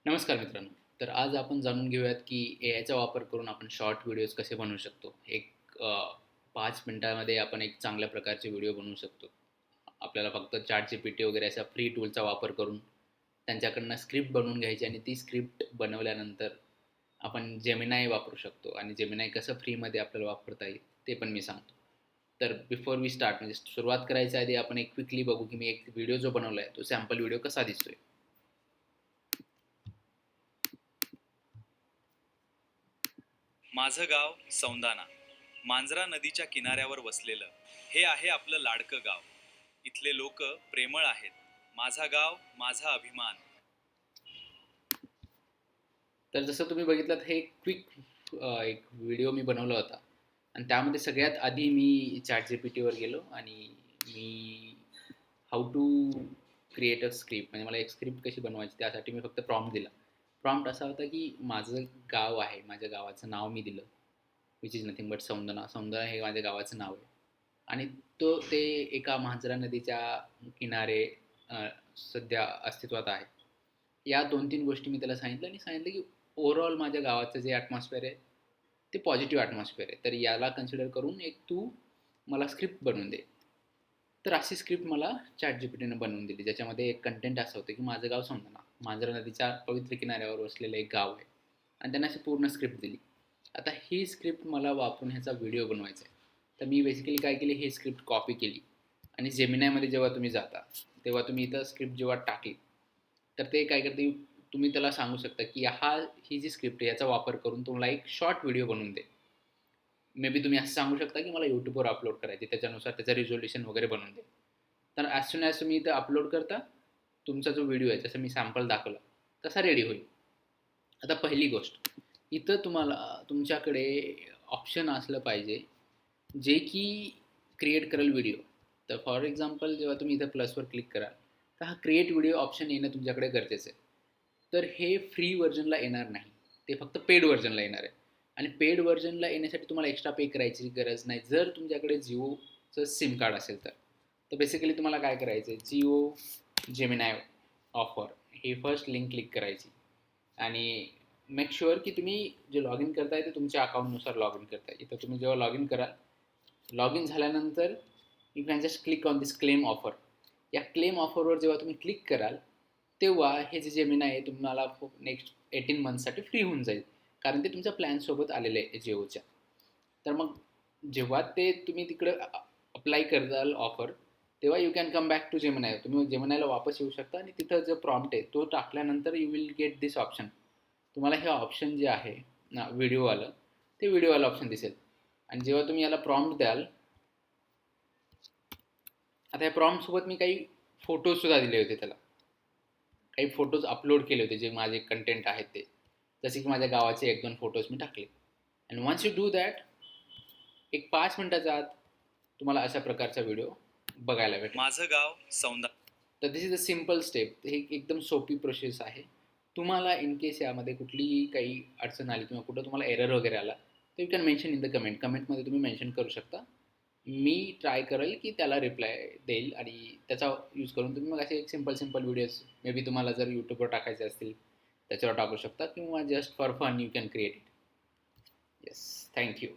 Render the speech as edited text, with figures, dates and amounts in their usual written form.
नमस्कार मित्रांनो. तर आज आपण जाणून घेऊयात की एआयचा वापर करून आपण शॉर्ट व्हिडिओज कसे बनवू शकतो. 5 मिनिटामध्ये आपण एक चांगल्या प्रकारचे व्हिडिओ बनवू शकतो. आपल्याला फक्त ChatGPT वगैरे अशा फ्री टूलचा वापर करून त्यांच्याकडनं स्क्रिप्ट बनवून घ्यायची आणि ती स्क्रिप्ट बनवल्यानंतर आपण जेमिनाय वापरू शकतो आणि जेमिनाय कसं फ्रीमध्ये आपल्याला वापरता येईल ते पण मी सांगतो. तर बिफोर वी स्टार्ट म्हणजे सुरुवात करायच्या आधी आपण एक क्विकली बघू की मी एक व्हिडिओ जो बनवला आहे तो सॅम्पल व्हिडिओ कसा दिसतोय. माझं गाव सौंदाणा, मांजरा नदीच्या किनाऱ्यावर वसलेलं हे आहे आपलं लाडकं गाव. इथले लोक प्रेमळ आहेत. माझा गाव माझा अभिमान. तर जसं तुम्ही बघितलात हे एक व्हिडिओ मी बनवला होता आणि त्यामध्ये सगळ्यात आधी मी ChatGPTवर गेलो आणि मी how to create a script म्हणजे मला एक स्क्रिप्ट कशी बनवायची त्यासाठी मी फक्त प्रॉम्प्ट दिला. प्रॉम्प्ट असा होता की माझं गाव आहे, माझ्या गावाचं नाव मी दिलं, विच इज नथिंग बट सौंदना. सौंदना हे माझ्या गावाचं नाव आहे आणि ते एका मांजरा नदीच्या किनारे अ, सध्या अस्तित्वात आहे. या 2-3 गोष्टी मी त्याला सांगितलं आणि सांगितलं की ओव्हरऑल माझ्या गावाचं जे ॲटमॉस्फिअर आहे ते पॉझिटिव्ह ॲटमॉस्फिअर आहे. तर याला कन्सिडर करून एक तू मला स्क्रिप्ट बनवून दे. तर अशी स्क्रिप्ट मला ChatGPTनं बनवून दिली, ज्याच्यामध्ये एक कंटेंट असं होतं की माझं गाव सौंदना, मांजरा नदीच्या पवित्र किनाऱ्यावर वसलेलं एक गाव आहे आणि त्यांना अशी पूर्ण स्क्रिप्ट दिली. आता ही स्क्रिप्ट मला वापरून ह्याचा व्हिडिओ बनवायचा आहे. तर मी बेसिकली काय केली, ही स्क्रिप्ट कॉपी केली आणि जेमिनायमध्ये जेव्हा तुम्ही जाता तेव्हा तुम्ही इथं स्क्रिप्ट जेव्हा टाकली तर ते काय करते, तुम्ही त्याला सांगू शकता की ही जी स्क्रिप्ट आहे याचा वापर करून तुम्हाला एक शॉर्ट व्हिडिओ बनवून दे. मे बी तुम्ही असं सांगू शकता की मला यूट्यूबवर अपलोड करायचे, त्याच्यानुसार त्याचं रिझोल्युशन वगैरे बनवून दे. तर ॲज सून ॲज तुम्ही इथं अपलोड करता तुमचा जो व्हिडिओ आहे जसं मी सॅम्पल दाखवला तसा रेडी होईल. आता पहिली गोष्ट, इथं तुम्हाला तुमच्याकडे ऑप्शन असलं पाहिजे जे की क्रिएट करेल व्हिडिओ. तर फॉर एक्झाम्पल जेव्हा तुम्ही इथं प्लसवर क्लिक कराल तर हा क्रिएट व्हिडिओ ऑप्शन येणं तुमच्याकडे गरजेचं आहे. तर हे फ्री व्हर्जनला येणार नाही, ते फक्त पेड व्हर्जनला येणार आहे आणि पेड व्हर्जनला येण्यासाठी तुम्हाला एक्स्ट्रा पे करायची गरज नाही जर तुमच्याकडे जिओचं सिम कार्ड असेल तर. तर बेसिकली तुम्हाला काय करायचं आहे, जिओ जेमिनाय ऑफर ही फर्स्ट लिंक क्लिक करायची आणि मेक शुअर की तुम्ही जे लॉग इन करताय ते तुमच्या अकाउंटनुसार लॉग इन करताय. इथं तुम्ही जेव्हा लॉग इन कराल, लॉग इन झाल्यानंतर you can just click on this claim offer. या क्लेम ऑफरवर जेव्हा तुम्ही क्लिक कराल तेव्हा हे जे जेमिनाय आहे तुम्हाला नेक्स्ट 18 मंथसाठी फ्री होऊन जाईल, कारण ते तुमच्या प्लॅनसोबत आलेलं आहे जिओच्या. तर मग जेव्हा ते तुम्ही तिकडं अप्लाय कराल ऑफर तेव्हा you can come back to Gemini. तुम्ही जेमिनायला वापस येऊ शकता आणि तिथं जो प्रॉम्प्ट आहे तो टाकल्यानंतर you will get this option. तुम्हाला हे ऑप्शन जे आहे ना व्हिडिओवालं, ते व्हिडिओवालं ऑप्शन दिसेल आणि जेव्हा तुम्ही याला प्रॉम्प्ट द्याल, आता या प्रॉम्प्टसोबत मी काही फोटोजसुद्धा दिले होते त्याला. काही फोटोज अपलोड केले होते जे माझे कंटेंट आहेत ते, जसे की माझ्या गावाचे 1-2 फोटोज मी टाकले. And once you do that, एक 5 मिनिटाच्या आत तुम्हाला अशा प्रकारचा व्हिडिओ बघायला भेटेल. माझं गाव सौंदा. तर दिस इज अ सिम्पल स्टेप. हे एकदम सोपी प्रोसेस आहे. तुम्हाला इन केस यामध्ये कुठलीही काही अडचण आली किंवा कुठं तुम्हाला एरर वगैरे आला तर you can mention in the कमेंटमध्ये तुम्ही मेन्शन करू शकता. मी ट्राय करेल की त्याला रिप्लाय देईल आणि त्याचा यूज करून तुम्ही मग असे एक सिम्पल व्हिडिओज मे बी तुम्हाला जर यूट्यूबवर टाकायचे असतील त्याच्यावर टाकू शकता किंवा just for fun you can create it. Yes, thank you.